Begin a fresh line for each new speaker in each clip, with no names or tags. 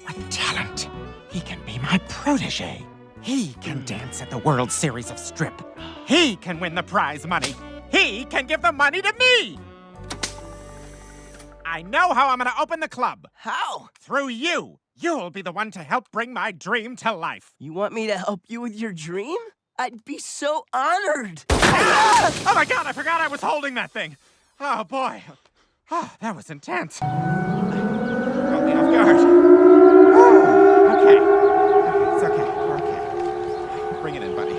What talent! He can be my protege. He can dance at the World Series of Strip. He can win the prize money. He can give the money to me! I know how I'm gonna open the club.
How?
Through you. You'll be the one to help bring my dream to life.
You want me to help you with your dream? I'd be so honored.
Oh my God, I forgot I was holding that thing. Oh boy. Oh, that was intense. Caught me off guard. Okay. It's okay. We're okay. Bring it in, buddy.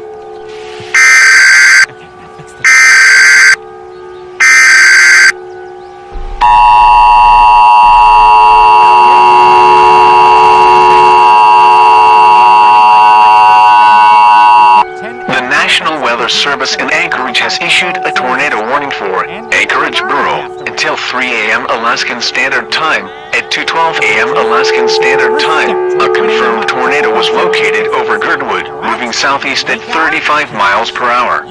Okay, now fix the...
The National Weather Service in Anchorage has issued a tornado warning for Anchorage Borough until 3 a.m. Alaskan Standard Time. At 2:12 a.m. Alaskan Standard Time, a confirmed tornado was located over Girdwood, moving southeast at 35 miles per hour.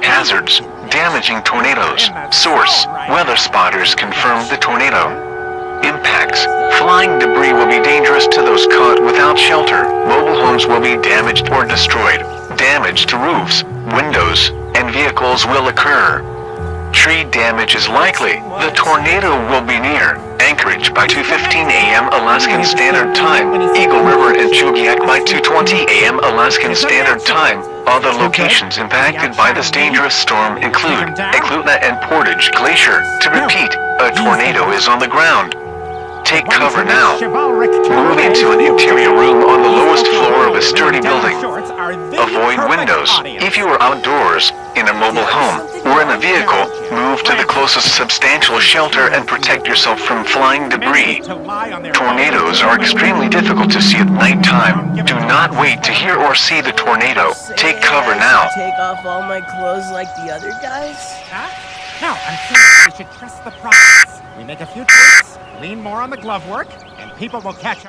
Hazards: damaging tornadoes. Source: weather spotters confirmed the tornado. Impacts: flying debris will be dangerous to those caught without shelter. Mobile homes will be damaged or destroyed. Damage to roofs, windows, and vehicles will occur. Tree damage is likely. The tornado will be near Anchorage by 2:15 a.m. Alaskan Standard Time, Eagle River and Chugiak by 2:20 a.m. Alaskan Standard Time. Other locations impacted by this dangerous storm include Eklutna and Portage Glacier. To repeat, a tornado is on the ground. Take cover now. Move into an interior room on the lowest floor of a sturdy building. Avoid windows. If you are outdoors, in a mobile home, or in a vehicle, move to the closest substantial shelter and protect yourself from flying debris. Tornadoes are extremely difficult to see at nighttime. Do not wait to hear or see the tornado. Take cover now.
Take off all my clothes like the other guys?
Huh? No, I'm saying we should trust the process. We make a few tweaks, lean more on the glove work, and people will catch on.